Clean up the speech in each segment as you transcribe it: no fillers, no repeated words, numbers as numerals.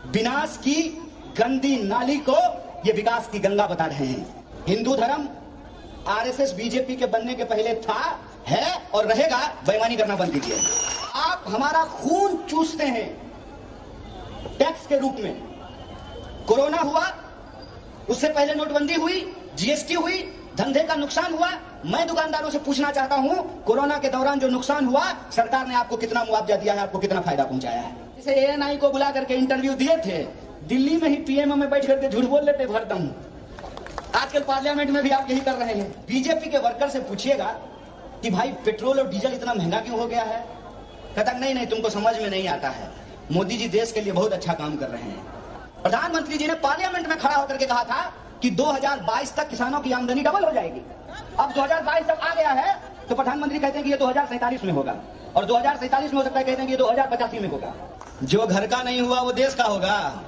विनाश की गंदी नाली को ये विकास की गंगा बता रहे हैं। हिंदू धर्म आरएसएस बीजेपी के बनने के पहले था, है और रहेगा। बेईमानी करना बंद कीजिए। आप हमारा खून चूसते हैं टैक्स के रूप में। कोरोना हुआ, उससे पहले नोटबंदी हुई, जीएसटी हुई, धंधे का नुकसान हुआ। मैं दुकानदारों से पूछना चाहता हूं, कोरोना के दौरान जो नुकसान हुआ, सरकार ने आपको कितना मुआवजा दिया है, आपको कितना फायदा पहुंचाया है? जैसे एएनआई को बुला करके इंटरव्यू दिए थे, दिल्ली में ही पीएमओ में बैठ करके झूठ बोल लेते भरदम। आजकल पार्लियामेंट में भी आप यही कर रहे हैं। बीजेपी के वर्कर से पूछिएगा कि भाई पेट्रोल और डीजल इतना महंगा क्यों हो गया है? कहता नहीं तुमको समझ में नहीं आता है, मोदी जी देश के लिए बहुत अच्छा काम कर रहे हैं। प्रधानमंत्री जी ने पार्लियामेंट में खड़ा होकर के कहा था कि 2022 तक किसानों की आमदनी डबल हो जाएगी। अब 2022 तक आ गया है तो प्रधानमंत्री कहते हैं कि ये 2047 में होगा, और 2047 में हो सकता है, कहते हैं कि ये 2085 में होगा। जो घर का नहीं हुआ वो देश का होगा।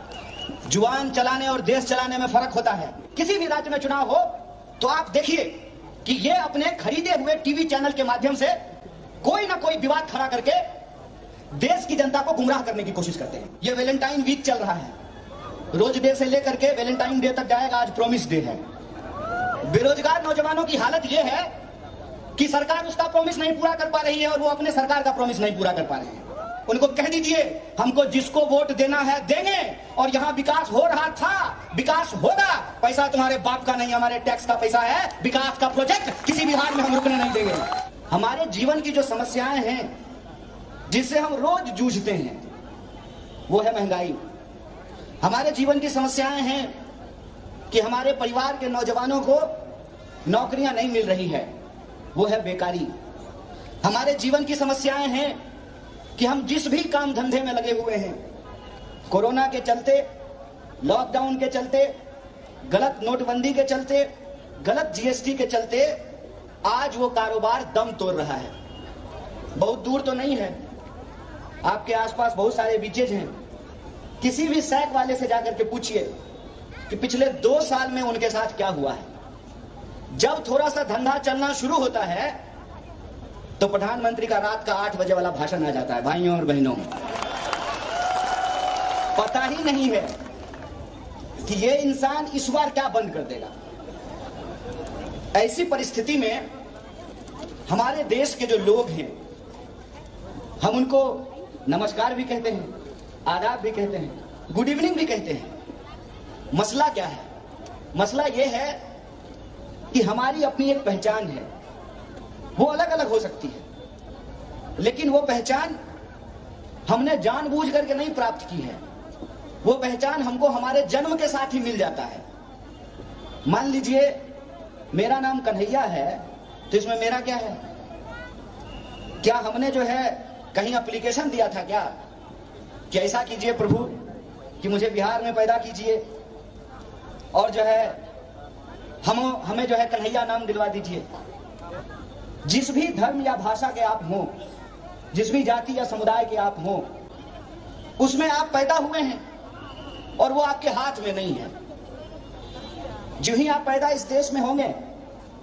जुबान चलाने और देश चलाने में फर्क होता है। किसी भी राज्य में चुनाव हो तो आप देखिए कि ये अपने खरीदे हुए टीवी चैनल के माध्यम से कोई ना कोई विवाद खड़ा करके देश की जनता को गुमराह करने की कोशिश करते हैं। ये वैलेंटाइन वीक चल रहा है, रोज डे से लेकर के वैलेंटाइन डे तक जाएगा। आज प्रॉमिस डे है। बेरोजगार नौजवानों की हालत यह है कि सरकार उसका प्रॉमिस नहीं पूरा कर पा रही है और वो अपने सरकार का प्रॉमिस नहीं पूरा कर पा रहे हैं। उनको कह दीजिए हमको जिसको वोट देना है देंगे, और यहां विकास हो रहा था, विकास होगा। पैसा तुम्हारे बाप का नहीं, हमारे टैक्स का पैसा है। विकास का प्रोजेक्ट किसी भी हाल में हम रुकने नहीं देंगे। हमारे जीवन की जो समस्याएं हैं जिससे हम रोज जूझते हैं वो है महंगाई। हमारे जीवन की समस्याएं हैं कि हमारे परिवार के नौजवानों को नौकरियां नहीं मिल रही है, वो है बेकारी। हमारे जीवन की समस्याएं हैं कि हम जिस भी काम धंधे में लगे हुए हैं, कोरोना के चलते, लॉकडाउन के चलते, गलत नोटबंदी के चलते, गलत जीएसटी के चलते आज वो कारोबार दम तोड़ रहा है। बहुत दूर तो नहीं है, आपके आसपास बहुत सारे बीचेज हैं। किसी भी सैक वाले से जाकर के पूछिए कि पिछले 2 साल में उनके साथ क्या हुआ है। जब थोड़ा सा धंधा चलना शुरू होता है तो प्रधानमंत्री का रात का 8 बजे वाला भाषण आ जाता है। भाइयों और बहनों, पता ही नहीं है कि ये इंसान इस बार क्या बंद कर देगा। ऐसी परिस्थिति में हमारे देश के जो लोग हैं, हम उनको नमस्कार भी कहते हैं, आदाब भी कहते हैं, गुड इवनिंग भी कहते हैं। मसला क्या है? मसला यह है कि हमारी अपनी एक पहचान है, वो अलग अलग हो सकती है, लेकिन वो पहचान हमने जानबूझ करके नहीं प्राप्त की है। वो पहचान हमको हमारे जन्म के साथ ही मिल जाता है। मान लीजिए मेरा नाम कन्हैया है, तो इसमें मेरा क्या है? क्या हमने जो है कहीं एप्लीकेशन दिया था क्या कि ऐसा कीजिए प्रभु कि मुझे बिहार में पैदा कीजिए और जो है हमें जो है कन्हैया नाम दिलवा दीजिए। जिस भी धर्म या भाषा के आप हों, जिस भी जाति या समुदाय के आप हों, उसमें आप पैदा हुए हैं और वो आपके हाथ में नहीं है। जो ही आप पैदा इस देश में होंगे,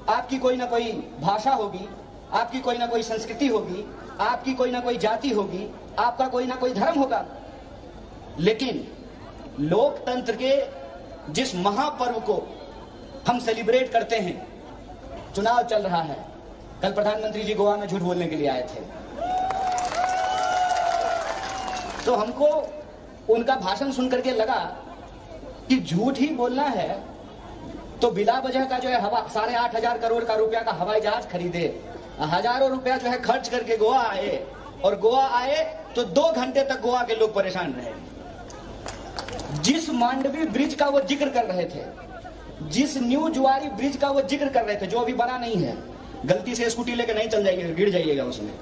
आपकी कोई ना कोई भाषा होगी, आपकी कोई ना कोई संस्कृति होगी, आपकी कोई ना कोई जाति होगी, आपका कोई ना कोई धर्म होगा। लेकिन लोकतंत्र के जिस महापर्व को हम सेलिब्रेट करते हैं, चुनाव चल रहा है। कल प्रधानमंत्री जी गोवा में झूठ बोलने के लिए आए थे, तो हमको उनका भाषण सुनकर के लगा कि झूठ ही बोलना है तो बिला वजह का जो है 8,500 करोड़ का रुपया का हवाई जहाज खरीदे, हजारों रुपया जो है खर्च करके गोवा आए, और गोवा आए तो 2 घंटे तक गोवा के लोग परेशान रहे। जिस मांडवी ब्रिज का वो जिक्र कर रहे थे, जिस न्यू जुआरी ब्रिज का वो जिक्र कर रहे थे, जो अभी बना नहीं है, गलती से स्कूटी लेके नहीं चल जाइएगा, गिर जाइएगा उसमें,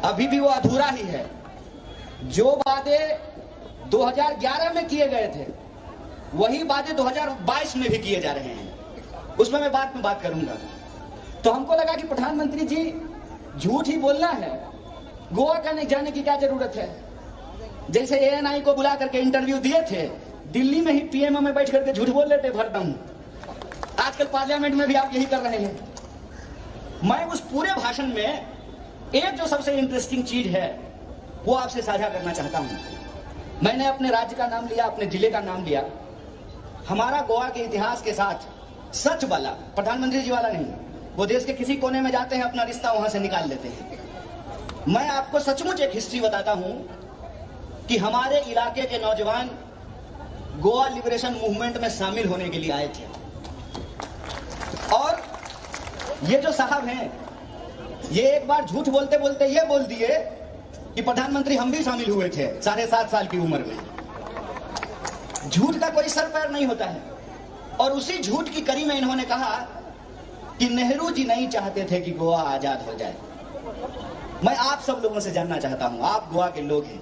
अभी भी वो अधूरा ही है। जो वादे 2011 में किए गए थे वही वादे 2022 में भी किए जा रहे हैं, उसमें मैं बाद में बात करूंगा। तो हमको लगा कि प्रधानमंत्री जी झूठ ही बोलना है, गोवा का नहीं जाने की क्या जरूरत है। जैसे एएनआई को बुला करके इंटरव्यू दिए थे, दिल्ली में ही पीएमओ में बैठ करके झूठ बोल लेते भरदम। आजकल पार्लियामेंट में भी आप यही कर रहे हैं। मैं उस पूरे भाषण में एक जो सबसे इंटरेस्टिंग चीज है वो आपसे साझा करना चाहता हूं। मैंने अपने राज्य का नाम लिया, अपने जिले का नाम लिया। हमारा गोवा के इतिहास के साथ सच वाला, प्रधानमंत्री जी वाला नहीं। वो देश के किसी कोने में जाते हैं, अपना रिश्ता वहां से निकाल लेते हैं। मैं आपको सचमुच एक हिस्ट्री बताता हूं कि हमारे इलाके के नौजवान गोवा लिबरेशन मूवमेंट में शामिल होने के लिए आए थे। और ये जो साहब हैं, ये एक बार झूठ बोलते बोलते ये बोल दिए कि प्रधानमंत्री हम भी शामिल हुए थे 7.5 साल की उम्र में। झूठ का कोई सर पैर नहीं होता है। और उसी झूठ की कड़ी में इन्होंने कहा कि नेहरू जी नहीं चाहते थे कि गोवा आजाद हो जाए। मैं आप सब लोगों से जानना चाहता हूं, आप गोवा के लोग हैं,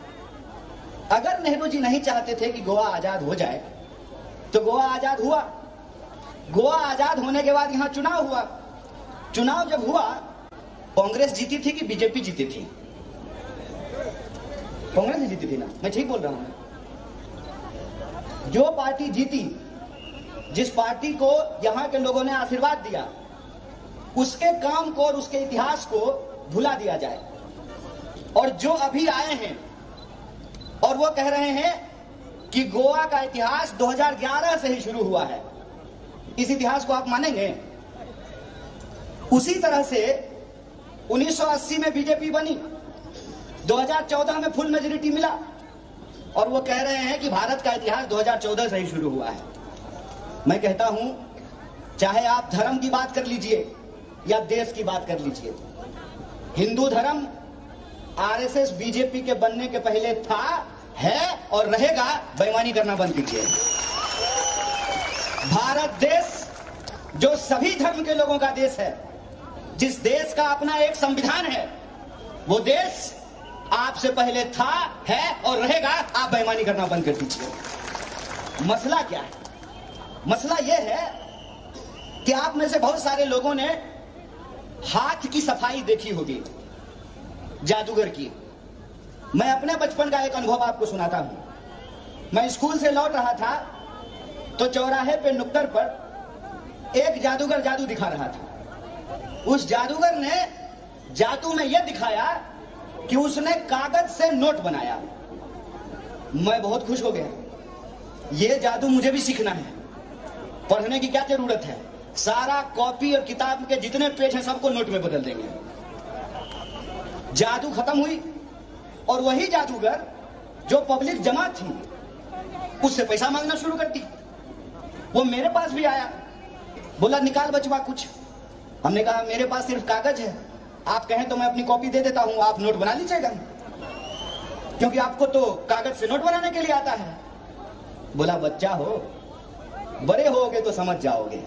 अगर नेहरू जी नहीं चाहते थे कि गोवा आजाद हो जाए तो गोवा आजाद हुआ। गोवा आजाद होने के बाद यहां चुनाव हुआ। चुनाव जब हुआ, कांग्रेस जीती थी कि बीजेपी जीती थी? कांग्रेस ही जीती थी ना, मैं ठीक बोल रहा हूं? जो पार्टी जीती, जिस पार्टी को यहां के लोगों ने आशीर्वाद दिया, उसके काम को और उसके इतिहास को भुला दिया जाए। और जो अभी आए हैं और वो कह रहे हैं कि गोवा का इतिहास 2011 से ही शुरू हुआ है, इस इतिहास को आप मानेंगे? उसी तरह से 1980 में बीजेपी बनी, 2014 में फुल मेजॉरिटी मिला, और वो कह रहे हैं कि भारत का इतिहास 2014 से ही शुरू हुआ है। मैं कहता हूं, चाहे आप धर्म की बात कर लीजिए या देश की बात कर लीजिए, हिंदू धर्म आरएसएस बीजेपी के बनने के पहले था, है और रहेगा। बेईमानी करना बंद कीजिए। भारत देश जो सभी धर्म के लोगों का देश है, जिस देश का अपना एक संविधान है, वो देश आपसे पहले था, है और रहेगा। आप बेईमानी करना बंद कर दीजिए। मसला क्या है? मसला यह है कि आप में से बहुत सारे लोगों ने हाथ की सफाई देखी होगी, जादूगर की। मैं अपने बचपन का एक अनुभव आपको सुनाता हूं। मैं स्कूल से लौट रहा था तो चौराहे पे नुक्कड़ पर एक जादूगर जादू दिखा रहा था। उस जादूगर ने जादू में यह दिखाया कि उसने कागज से नोट बनाया। मैं बहुत खुश हो गया। यह जादू मुझे भी सीखना है। पढ़ने की क्या जरूरत है? सारा कॉपी और किताब के जितने पेज हैं सबको नोट में बदल देंगे। जादू खत्म हुई और वही जादूगर जो पब्लिक जमा थी उससे पैसा मांगना शुरू कर दी। वो मेरे पास भी आया, बोला निकाल बचवा कुछ। हमने कहा मेरे पास सिर्फ कागज है, आप कहें तो मैं अपनी कॉपी दे देता हूं, आप नोट बना लीजिएगा, क्योंकि आपको तो कागज से नोट बनाने के लिए आता है। बोला बच्चा हो, बड़े होगे तो समझ जाओगे।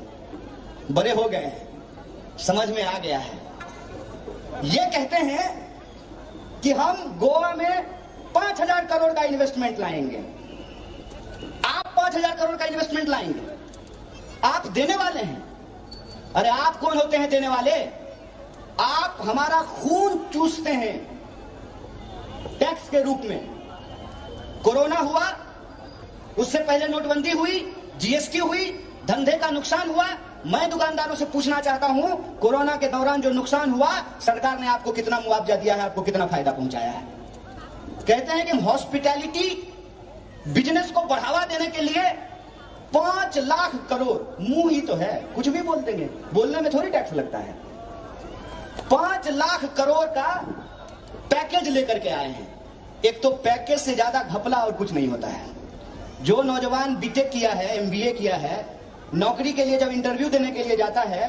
बड़े हो गए, समझ में आ गया है। ये कहते हैं कि हम गोवा में 5,000 करोड़ का इन्वेस्टमेंट लाएंगे। आप 5,000 करोड़ का इन्वेस्टमेंट लाएंगे, आप देने वाले हैं। अरे आप कौन होते हैं देने वाले? आप हमारा खून चूसते हैं टैक्स के रूप में। कोरोना हुआ, उससे पहले नोटबंदी हुई, जीएसटी हुई, धंधे का नुकसान हुआ। मैं दुकानदारों से पूछना चाहता हूं, कोरोना के दौरान जो नुकसान हुआ, सरकार ने आपको कितना मुआवजा दिया है, आपको कितना फायदा पहुंचाया है? कहते हैं कि हॉस्पिटैलिटी बिजनेस को बढ़ावा देने के लिए 5 लाख करोड़, मुंह ही तो है, कुछ भी बोल देंगे, बोलने में थोड़ी टैक्स लगता है। 5 लाख करोड़ का पैकेज लेकर के आए हैं। एक तो पैकेज से ज्यादा घपला और कुछ नहीं होता है। जो नौजवान बीटेक किया है, एमबीए किया है, नौकरी के लिए जब इंटरव्यू देने के लिए जाता है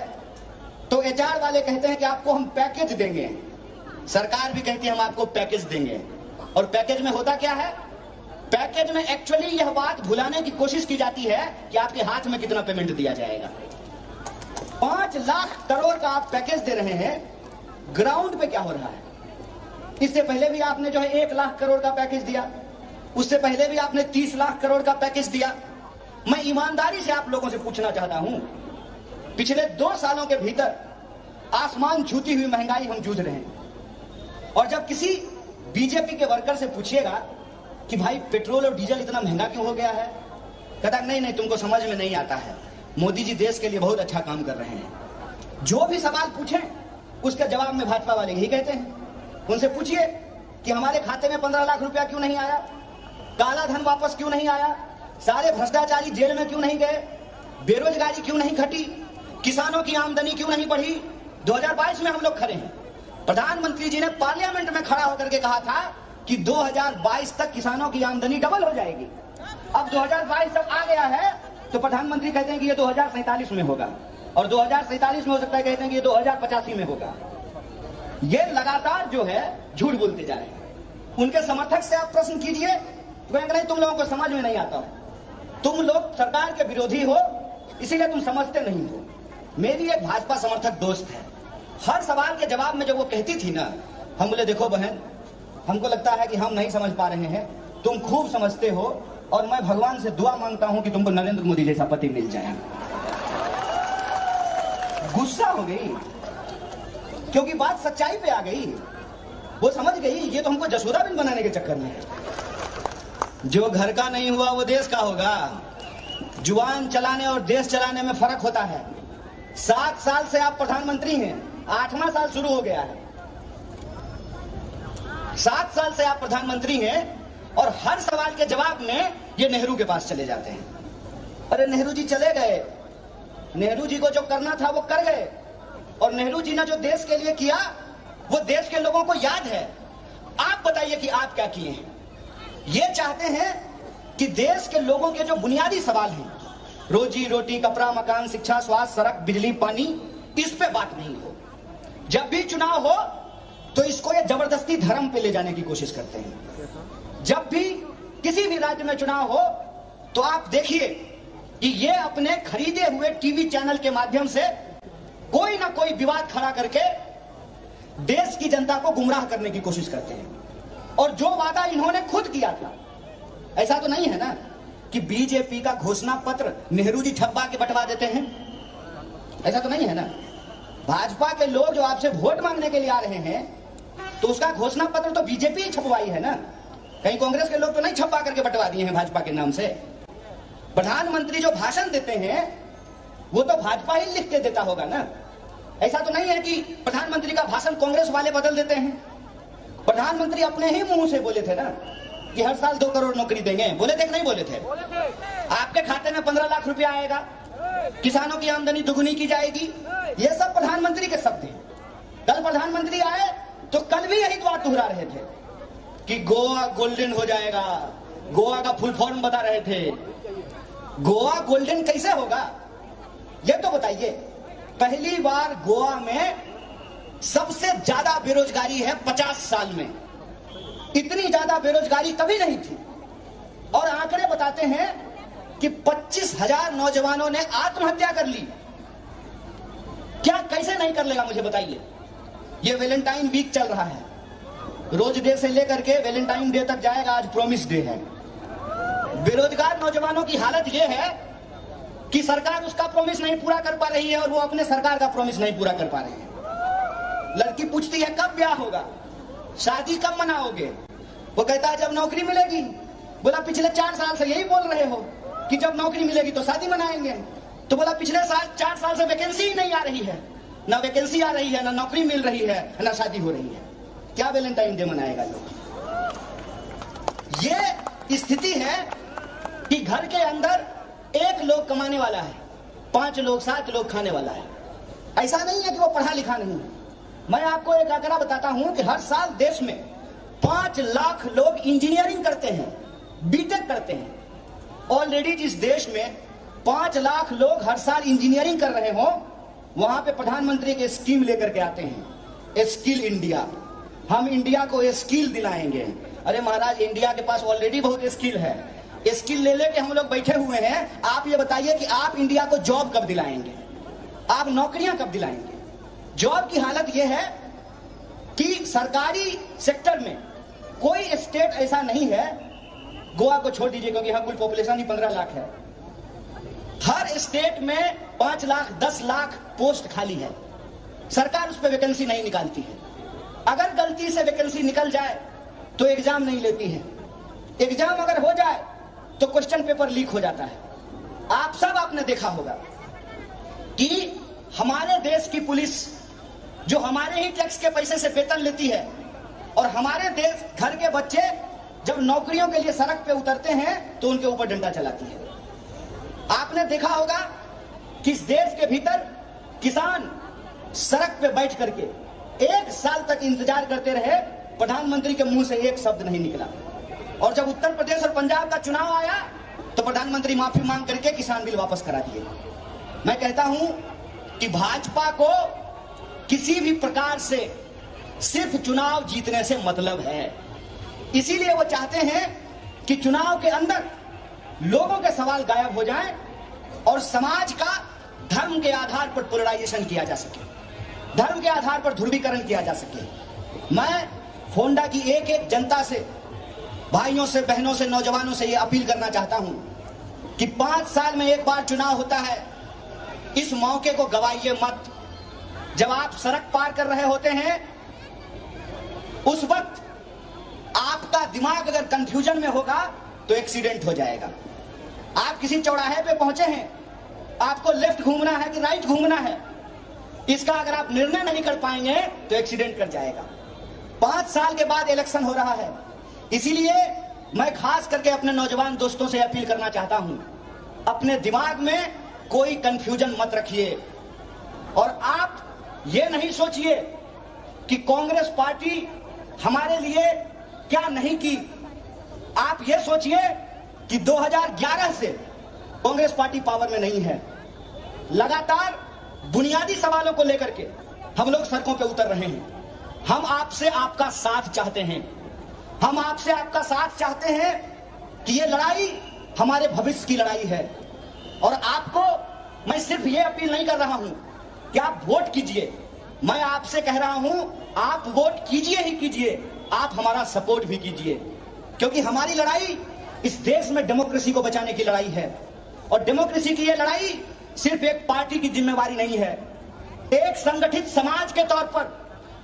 तो एचआर वाले कहते हैं कि आपको हम पैकेज देंगे। सरकार भी कहती है हम आपको पैकेज देंगे। और पैकेज में होता क्या है? पैकेज में एक्चुअली यह बात भुलाने की कोशिश की जाती है कि आपके हाथ में कितना पेमेंट दिया जाएगा। 5 लाख करोड़ का आप पैकेज दे रहे हैं, ग्राउंड पे क्या हो रहा है? इससे पहले भी आपने जो है 1 लाख करोड़ का पैकेज दिया, उससे पहले भी आपने 30 लाख करोड़ का पैकेज दिया। मैं ईमानदारी से आप लोगों से पूछना चाहता हूं, पिछले 2 सालों के भीतर आसमान छूती हुई महंगाई हम जूझ रहे हैं। और जब किसी बीजेपी के वर्कर से पूछिएगा कि भाई पेट्रोल और डीजल इतना महंगा क्यों हो गया है, कहता नहीं तुमको समझ में नहीं आता है, मोदी जी देश के लिए बहुत अच्छा काम कर रहे हैं। जो भी सवाल पूछें उसके जवाब में भाजपा वाले यही कहते हैं। उनसे पूछिए कि हमारे खाते में 15 लाख रुपया क्यों नहीं आया, काला धन वापस क्यों नहीं आया, सारे भ्रष्टाचारी जेल में क्यों नहीं गए, बेरोजगारी क्यों नहीं घटी, किसानों की आमदनी क्यों नहीं बढ़ी। 2022 में हम लोग खड़े हैं, प्रधानमंत्री जी ने पार्लियामेंट में खड़ा होकर के कहा था कि 2022 तक किसानों की आमदनी डबल हो जाएगी। अब 2022 तक आ गया है तो प्रधानमंत्री कहते हैं कि ये 2047 में होगा, और 2047 में हो सकता है कहते हैं कि ये 2085 में होगा। ये लगातार जो है झूठ बोलते जा रहे हैं। उनके समर्थक से आप प्रश्न कीजिए तो कहेंगे नहीं तुम लोगों को समझ में नहीं आता, तुम लोग सरकार के विरोधी हो इसीलिए तुम समझते नहीं हो। मेरी एक भाजपा समर्थक दोस्त है, हर सवाल के जवाब में जब वो कहती थी ना, हम बोले देखो बहन, हमको लगता है कि हम नहीं समझ पा रहे हैं, तुम खूब समझते हो, और मैं भगवान से दुआ मांगता हूं कि तुमको नरेंद्र मोदी जैसा पति मिल जाए। गुस्सा हो गई क्योंकि बात सच्चाई पे आ गई। वो समझ गई ये तो हमको जसोदाबिन बनाने के चक्कर में है। जो घर का नहीं हुआ वो देश का होगा। जुबान चलाने और देश चलाने में फर्क होता है। 7 साल से आप प्रधानमंत्री हैं, 8वां साल शुरू हो गया है। 7 साल से आप प्रधानमंत्री हैं और हर सवाल के जवाब में ये नेहरू के पास चले जाते हैं। अरे नेहरू जी चले गए, नेहरू जी को जो करना था वो कर गए, और नेहरू जी ने जो देश के लिए किया वो देश के लोगों को याद है। आप बताइए कि आप क्या किए हैं। ये चाहते हैं कि देश के लोगों के जो बुनियादी सवाल हैं, रोजी रोटी, कपड़ा, मकान, शिक्षा, स्वास्थ्य, सड़क, बिजली, पानी, इस पे बात नहीं हो। जब भी चुनाव हो तो इसको ये जबरदस्ती धर्म पे ले जाने की कोशिश करते हैं। जब भी किसी भी राज्य में चुनाव हो तो आप देखिए कि ये अपने खरीदे हुए टीवी चैनल के माध्यम से कोई ना कोई विवाद खड़ा करके देश की जनता को गुमराह करने की कोशिश करते हैं। और जो वादा इन्होंने खुद किया था, ऐसा तो नहीं है ना कि बीजेपी का घोषणा पत्र नेहरू जी छपवा के बंटवा देते हैं, ऐसा तो नहीं है ना। भाजपा के लोग जो आपसे वोट मांगने के लिए आ रहे हैं तो उसका घोषणा पत्र तो बीजेपी ही छपवाई है ना, कहीं कांग्रेस के लोग तो नहीं छपवा करके बंटवा दिए हैं भाजपा के नाम से। प्रधानमंत्री जो भाषण देते हैं वो तो भाजपा ही लिख के देता होगा ना। ऐसा तो नहीं है कि प्रधानमंत्री का भाषण कांग्रेस वाले बदल देते हैं। प्रधानमंत्री अपने ही मुंह से बोले थे ना कि हर साल 2 करोड़ नौकरी देंगे, बोले थे कि नहीं बोले थे? आपके खाते में 15 लाख रुपया आएगा, किसानों की आमदनी दुगुनी की जाएगी, ये सब प्रधानमंत्री के शब्द हैं। कल प्रधानमंत्री आए तो कल भी यही बात दोहरा रहे थे कि गोवा गोल्डन हो जाएगा, गोवा का फुल फॉर्म बता रहे थे। गोवा गोल्डन कैसे होगा ये तो बताइए। पहली बार गोवा में सबसे ज्यादा बेरोजगारी है 50 साल में। इतनी ज्यादा बेरोजगारी कभी नहीं थी। और आंकड़े बताते हैं कि 25,000 नौजवानों ने आत्महत्या कर ली। क्या कैसे नहीं कर लेगा मुझे बताइए। ये वैलेंटाइन वीक चल रहा है, रोज डे से लेकर के वैलेंटाइन डे तक जाएगा। आज प्रॉमिस डे है। बेरोजगार नौजवानों की हालत यह है कि सरकार उसका प्रॉमिस नहीं पूरा कर पा रही है और वो अपने सरकार का प्रॉमिस नहीं पूरा कर पा रहे हैं। लड़की पूछती है कब ब्याह होगा, शादी कब मनाओगे? वो कहता है जब नौकरी मिलेगी। बोला पिछले 4 साल से यही बोल रहे हो कि जब नौकरी मिलेगी तो शादी मनाएंगे। तो बोला पिछले 4 साल से वैकेंसी ही नहीं आ रही है, ना वैकेंसी आ रही है, ना नौकरी मिल रही है, ना शादी हो रही है। क्या वैलेंटाइन डे मनाएगा लोग? ये स्थिति है कि घर के अंदर 1 लोग कमाने वाला है, 5 लोग 7 लोग खाने वाला है। ऐसा नहीं है कि वो पढ़ा लिखा नहीं है। मैं आपको एक आंकड़ा बताता हूं कि हर साल देश में 5 लाख लोग इंजीनियरिंग करते हैं, बीटेक करते हैं। ऑलरेडी जिस देश में 5 लाख लोग हर साल इंजीनियरिंग कर रहे हो, वहां पे प्रधानमंत्री के स्कीम लेकर के आते हैं, स्किल इंडिया। हम इंडिया को स्किल दिलाएंगे। अरे महाराज, इंडिया के पास ऑलरेडी बहुत स्किल है। स्किल ले लेके हम लोग बैठे हुए हैं। आप ये बताइए कि आप इंडिया को जॉब कब दिलाएंगे, आप नौकरियां कब दिलाएंगे? जॉब की हालत यह है कि सरकारी सेक्टर में कोई स्टेट ऐसा नहीं है, गोवा को छोड़ दीजिए क्योंकि यहाँ कुल पॉपुलेशन ही 15 लाख है। हर स्टेट में 5 लाख 10 लाख पोस्ट खाली है, सरकार उस पर वैकेंसी नहीं निकालती है। अगर गलती से वैकेंसी निकल जाए तो एग्जाम नहीं लेती है। एग्जाम अगर हो जाए तो क्वेश्चन पेपर लीक हो जाता है। आप सब आपने देखा होगा कि हमारे देश की पुलिस जो हमारे ही टैक्स के पैसे से वेतन लेती है, और हमारे देश घर के बच्चे जब नौकरियों के लिए सड़क पे उतरते हैं तो उनके ऊपर डंडा चलाती है। आपने देखा होगा कि इस देश के भीतर किसान सड़क पे बैठ करके 1 साल तक इंतजार करते रहे, प्रधानमंत्री के मुंह से एक शब्द नहीं निकला। और जब उत्तर प्रदेश और पंजाब का चुनाव आया तो प्रधानमंत्री माफी मांग करके किसान बिल वापस करा दिए। मैं कहता हूं कि भाजपा को किसी भी प्रकार से सिर्फ चुनाव जीतने से मतलब है, इसीलिए वो चाहते हैं कि चुनाव के अंदर लोगों के सवाल गायब हो जाएं और समाज का धर्म के आधार पर पोलराइजेशन किया जा सके, धर्म के आधार पर ध्रुवीकरण किया जा सके। मैं होंडा की एक एक जनता से, भाइयों से, बहनों से, नौजवानों से यह अपील करना चाहता हूं कि 5 साल में एक बार चुनाव होता है, इस मौके को गवाइए मत। जब आप सड़क पार कर रहे होते हैं उस वक्त आपका दिमाग अगर कंफ्यूजन में होगा तो एक्सीडेंट हो जाएगा। आप किसी चौराहे पे पहुंचे हैं, आपको लेफ्ट घूमना है कि राइट घूमना है, इसका अगर आप निर्णय नहीं कर पाएंगे तो एक्सीडेंट कर जाएगा। 5 साल के बाद इलेक्शन हो रहा है, इसीलिए मैं खास करके अपने नौजवान दोस्तों से अपील करना चाहता हूं, अपने दिमाग में कोई कंफ्यूजन मत रखिए और आप ये नहीं सोचिए कि कांग्रेस पार्टी हमारे लिए क्या नहीं की। आप ये सोचिए कि 2011 से कांग्रेस पार्टी पावर में नहीं है। लगातार बुनियादी सवालों को लेकर के हम लोग सड़कों पे उतर रहे हैं। हम आपसे आपका साथ चाहते हैं, हम आपसे आपका साथ चाहते हैं कि ये लड़ाई हमारे भविष्य की लड़ाई है। और आपको मैं सिर्फ ये अपील नहीं कर रहा हूं कि आप वोट कीजिए, मैं आपसे कह रहा हूं आप वोट कीजिए ही कीजिए, आप हमारा सपोर्ट भी कीजिए, क्योंकि हमारी लड़ाई इस देश में डेमोक्रेसी को बचाने की लड़ाई है। और डेमोक्रेसी की यह लड़ाई सिर्फ एक पार्टी की जिम्मेवारी नहीं है, एक संगठित समाज के तौर पर,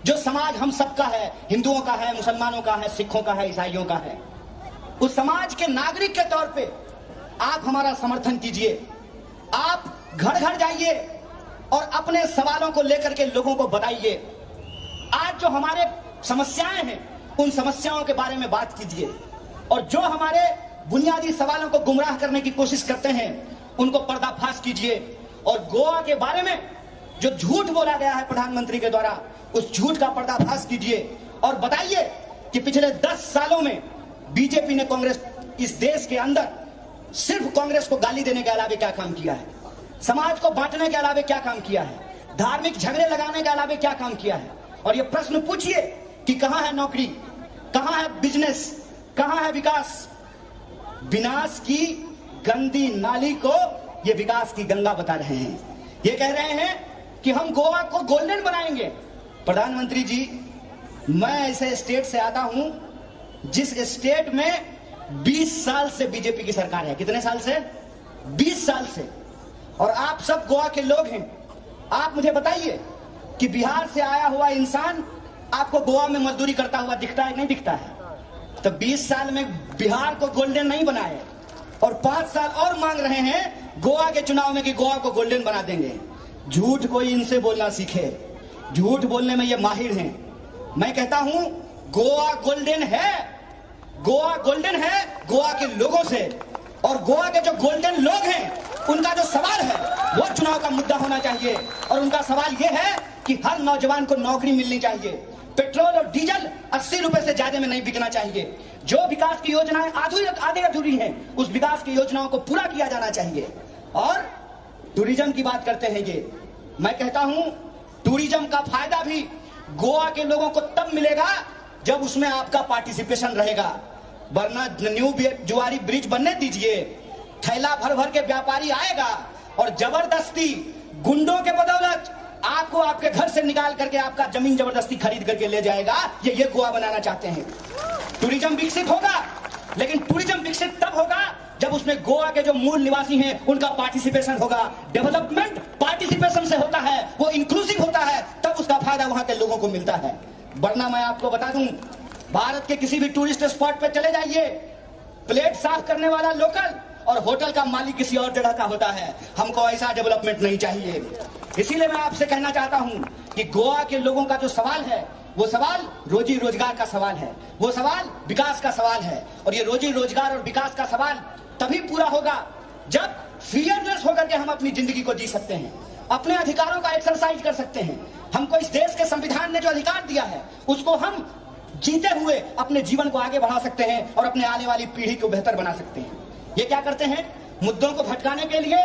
जो समाज हम सबका है, हिंदुओं का है, मुसलमानों का है, सिखों का है, ईसाइयों का है, उस समाज के नागरिक के तौर पे आप हमारा समर्थन कीजिए। आप घर घर जाइए और अपने सवालों को लेकर के लोगों को बताइए। आज जो हमारे समस्याएं हैं उन समस्याओं के बारे में बात कीजिए और जो हमारे बुनियादी सवालों को गुमराह करने की कोशिश करते हैं उनको पर्दाफाश कीजिए। और गोवा के बारे में जो झूठ बोला गया है प्रधानमंत्री के द्वारा, उस झूठ का पर्दाफाश कीजिए और बताइए कि पिछले 10 सालों में बीजेपी ने कांग्रेस इस देश के अंदर सिर्फ कांग्रेस को गाली देने के अलावा क्या काम किया है, समाज को बांटने के अलावा क्या काम किया है, धार्मिक झगड़े लगाने के अलावा क्या काम किया है। और ये प्रश्न पूछिए कि कहां है नौकरी, कहां है बिजनेस, कहां है विकास। विनाश की गंदी नाली को ये विकास की गंगा बता रहे हैं। ये कह रहे हैं कि हम गोवा को गोल्डन बनाएंगे। प्रधानमंत्री जी, मैं ऐसे स्टेट से आता हूं जिस स्टेट में 20 साल से बीजेपी की सरकार है। कितने साल से? 20 साल से। और आप सब गोवा के लोग हैं, आप मुझे बताइए कि बिहार से आया हुआ इंसान आपको गोवा में मजदूरी करता हुआ दिखता है? नहीं दिखता है। तो 20 साल में बिहार को गोल्डन नहीं बनाए और 5 साल और मांग रहे हैं गोवा के चुनाव में कि गोवा को गोल्डन बना देंगे। झूठ कोई इनसे बोलना सीखे, झूठ बोलने में ये माहिर हैं। मैं कहता हूं गोवा गोल्डन है, गोवा गोल्डन है गोवा के लोगों से। और गोवा के जो गोल्डन लोग हैं उनका जो सवाल है वो चुनाव का मुद्दा होना चाहिए। और उनका सवाल ये है कि हर नौजवान को नौकरी मिलनी चाहिए, पेट्रोल और डीजल 80 रुपए से ज्यादा में नहीं बिकना चाहिए। जो विकास की योजनाएं आधे अधूरी हैं उस विकास की योजनाओं को पूरा किया जाना चाहिए। और टूरिज्म की बात करते हैं, ये मैं कहता हूं टूरिज्म का फायदा भी गोवा के लोगों को तब मिलेगा जब उसमें आपका पार्टिसिपेशन रहेगा। वरना न्यू जुआरी ब्रिज बनने दीजिए, थैला भर भर के व्यापारी आएगा और जबरदस्ती गुंडों के बदौलत आपको आपके घर से निकाल करके आपका जमीन जबरदस्ती खरीद करके ले जाएगा। ये गोवा बनाना चाहते हैं। टूरिज्म विकसित होगा, लेकिन टूरिज्म विकसित तब होगा जब उसमें गोवा के जो मूल निवासी हैं उनका पार्टिसिपेशन होगा। डेवलपमेंट पार्टिसिपेशन से होता है, वो इंक्लूसिव होता है, तब उसका फायदा वहां के लोगों को मिलता है। वरना मैं आपको बता दूं, भारत के किसी भी टूरिस्ट स्पॉट पे चले जाइए, प्लेट साफ करने वाला लोकल और होटल का मालिक किसी और जगह का होता है। हमको ऐसा डेवलपमेंट नहीं चाहिए। इसीलिए मैं आपसे कहना चाहता हूं कि गोवा के लोगों का जो सवाल है वो सवाल रोजी रोजगार का सवाल है, वो सवाल विकास का सवाल है। और ये रोजी रोजगार और विकास का सवाल तभी पूरा होगा जब फियरलेस होकर के हम अपनी जिंदगी को जी सकते हैं, अपने अधिकारों का एक्सरसाइज कर सकते हैं। हमको इस देश के संविधान ने जो अधिकार दिया है उसको हम जीते हुए अपने जीवन को आगे बढ़ा सकते हैं और अपने आने वाली पीढ़ी को बेहतर बना सकते हैं। ये क्या करते हैं, मुद्दों को भटकाने के लिए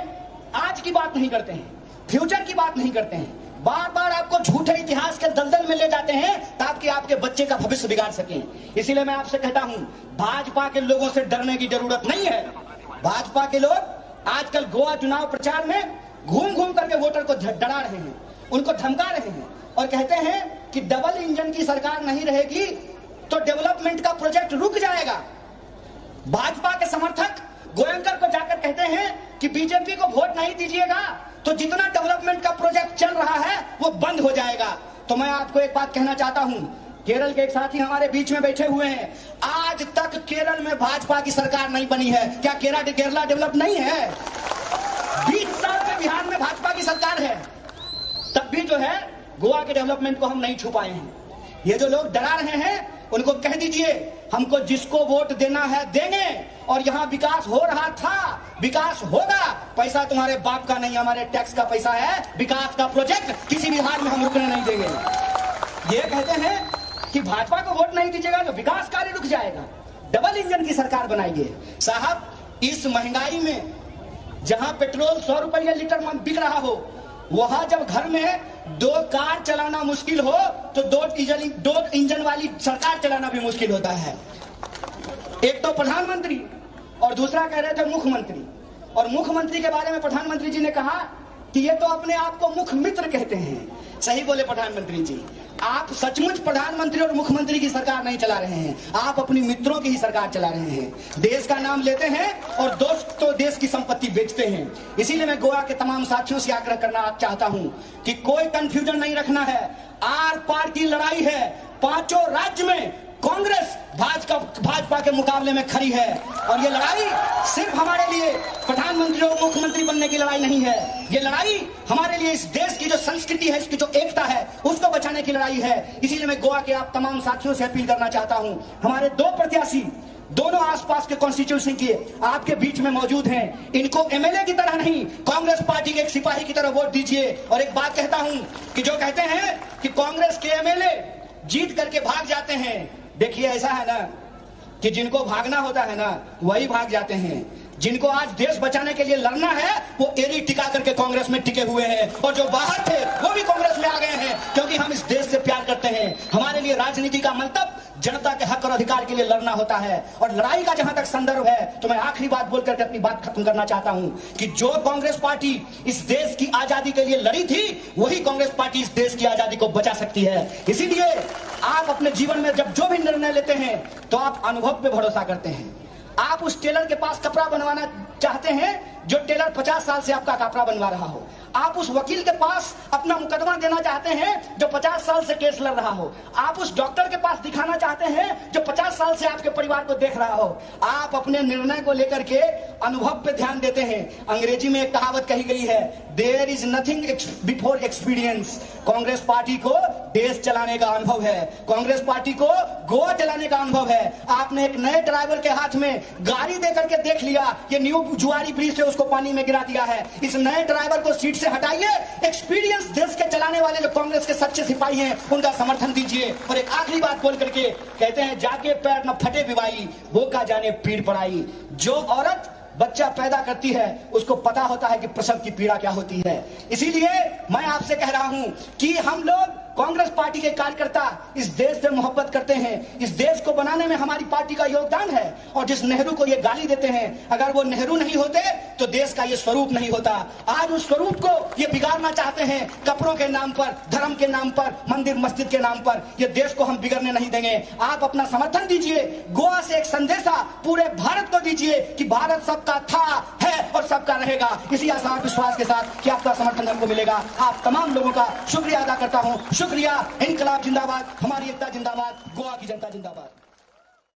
आज की बात नहीं करते हैं, फ्यूचर की बात नहीं करते हैं, बार बार आपको झूठे इतिहास के दलदल में ले जाते हैं ताकि आपके बच्चे का भविष्य बिगाड़ सकें। इसीलिए मैं आपसे कहता हूं, भाजपा के लोगों से डरने की जरूरत नहीं है। भाजपा के लोग आजकल गोवा चुनाव प्रचार में घूम घूम करके वोटर को डरा रहे हैं, उनको धमका रहे हैं और कहते हैं कि डबल इंजन की सरकार नहीं रहेगी तो डेवलपमेंट का प्रोजेक्ट रुक जाएगा। भाजपा के समर्थक गोयंकर को जाकर कहते हैं कि बीजेपी को वोट नहीं दीजिएगा तो जितना डेवलपमेंट का प्रोजेक्ट चल रहा है वो बंद हो जाएगा। तो मैं आपको एक बात कहना चाहता हूं, केरल के एक साथी हमारे बीच में बैठे हुए हैं, आज तक केरल में भाजपा की सरकार नहीं बनी है। क्या केरला डेवलप नहीं है? 20 साल से बिहार में भाजपा की सरकार है, तब भी जो है गोवा के डेवलपमेंट को हम नहीं छू पाए हैं। ये जो लोग डरा रहे हैं उनको कह दीजिए हमको जिसको वोट देना है देंगे, और यहाँ विकास हो रहा था, विकास होगा। पैसा तुम्हारे बाप का नहीं, हमारे टैक्स का पैसा है। विकास का प्रोजेक्ट किसी भी हाल में हम रुकने नहीं देंगे। ये कहते हैं कि भाजपा को वोट नहीं दीजिएगा तो विकास कार्य रुक जाएगा, डबल इंजन की सरकार बनाइए। साहब, इस महंगाई में जहां पेट्रोल 100 रुपये लीटर बिक रहा हो, वहां जब घर में 2 कार चलाना मुश्किल हो तो 2 इंजन वाली सरकार चलाना भी मुश्किल होता है। एक तो प्रधानमंत्री और दूसरा कह रहे थे मुख्यमंत्री, और मुख्यमंत्री के बारे में प्रधानमंत्री जी ने कहा कि ये तो अपने आप को मुख्य मित्र कहते हैं। सही बोले प्रधानमंत्री जी, आप सचमुच प्रधानमंत्री और मुख्यमंत्री की सरकार नहीं चला रहे हैं, आप अपनी मित्रों की ही सरकार चला रहे हैं। देश का नाम लेते हैं और दोस्तों देश की संपत्ति बेचते हैं। इसीलिए मैं गोवा के तमाम साथियों से आग्रह करना चाहता हूं कि कोई कंफ्यूजन नहीं रखना है। आर पार की लड़ाई है, 5 राज्य में कांग्रेस भाजपा के मुकाबले में खड़ी है, और ये लड़ाई सिर्फ हमारे लिए प्रधानमंत्री और मुख्यमंत्री बनने की लड़ाई नहीं है। ये लड़ाई हमारे लिए इस देश की जो संस्कृति है, इसकी जो एकता है, उसको बचाने की लड़ाई है। इसीलिए मैं गोवा के आप तमाम साथियों से अपील करना चाहता हूं, हमारे 2 प्रत्याशी दोनों आसपास के कॉन्स्टिट्यूशन के आपके बीच में मौजूद हैं, इनको एमएलए की तरह नहीं, कांग्रेस पार्टी के एक सिपाही की तरह वोट दीजिए। और एक बात कहता हूं कि जो कहते हैं कि कांग्रेस के एमएलए जीत करके भाग जाते हैं, देखिए ऐसा है ना कि जिनको भागना होता है ना वही भाग जाते हैं। जिनको आज देश बचाने के लिए लड़ना है वो एड़ी टिका करके कांग्रेस में टिके हुए हैं, और जो बाहर थे वो भी कांग्रेस में आ गए हैं, क्योंकि हम इस देश से प्यार करते हैं। हमारे लिए राजनीति का मतलब जनता के हक और अधिकार के लिए लड़ना होता है। और लड़ाई का जहां तक संदर्भ है तो मैं आखिरी बात बोलकर अपनी बात खत्म करना चाहता हूं कि जो कांग्रेस पार्टी इस देश की आजादी के लिए लड़ी थी, वही कांग्रेस पार्टी इस देश की आजादी को बचा सकती है। इसीलिए आप अपने जीवन में जब जो भी निर्णय लेते हैं तो आप अनुभव पे भरोसा करते हैं। आप उस टेलर के पास कपड़ा बनवाना चाहते हैं जो टेलर 50 साल से आपका कपड़ा बनवा रहा हो। आप उस वकील के पास अपना मुकदमा देना चाहते हैं जो 50 साल से केस लड़ रहा हो। आप उस डॉक्टर के पास दिखाना चाहते हैं जो 50 साल से आपके परिवार को देख रहा हो। आप अपने निर्णय को लेकर के अनुभव पे ध्यान देते हैं। अंग्रेजी में एक कहावत कही गई है, there is nothing before experience. Congress party को देश चलाने का अनुभव है, कांग्रेस पार्टी को गोवा चलाने का अनुभव है। आपने एक नए ड्राइवर के हाथ में गाड़ी देकर के देख लिया, ये न्यू जुआरी ब्रिज से उसको पानी में गिरा दिया है। इस नए ड्राइवर को सीट से हटाइए, एक्सपीरियंस देश के चलाने वाले जो कांग्रेस के सच्चे सिपाही हैं उनका समर्थन दीजिए। और एक आखिरी बात बोल करके कहते हैं, जाके पैर न फटे विवाई, वो का जाने पीड़ पड़ाई। जो औरत बच्चा पैदा करती है उसको पता होता है कि प्रसव की पीड़ा क्या होती है। इसीलिए मैं आपसे कह रहा हूं कि हम लोग कांग्रेस पार्टी के कार्यकर्ता इस देश से मोहब्बत करते हैं, इस देश को बनाने में हमारी पार्टी का योगदान है। और जिस नेहरू को ये गाली देते हैं, अगर वो नेहरू नहीं होते तो देश का ये स्वरूप नहीं होता। आज उस स्वरूप को ये बिगाड़ना चाहते हैं, कपड़ों के नाम पर, धर्म के नाम पर, मंदिर मस्जिद के नाम पर। ये देश को हम बिगड़ने नहीं देंगे। आप अपना समर्थन दीजिए। गोवा से एक संदेशा पूरे भारत को दीजिए कि भारत सबका था, है और सबका रहेगा। इसी आशा विश्वास के साथ कि आपका समर्थन हमको मिलेगा। आप तमाम लोगों का शुक्रिया अदा करता हूं। शुक्रिया। इनकलाब जिंदाबाद, हमारी एकता जिंदाबाद, गोवा की जनता जिंदाबाद।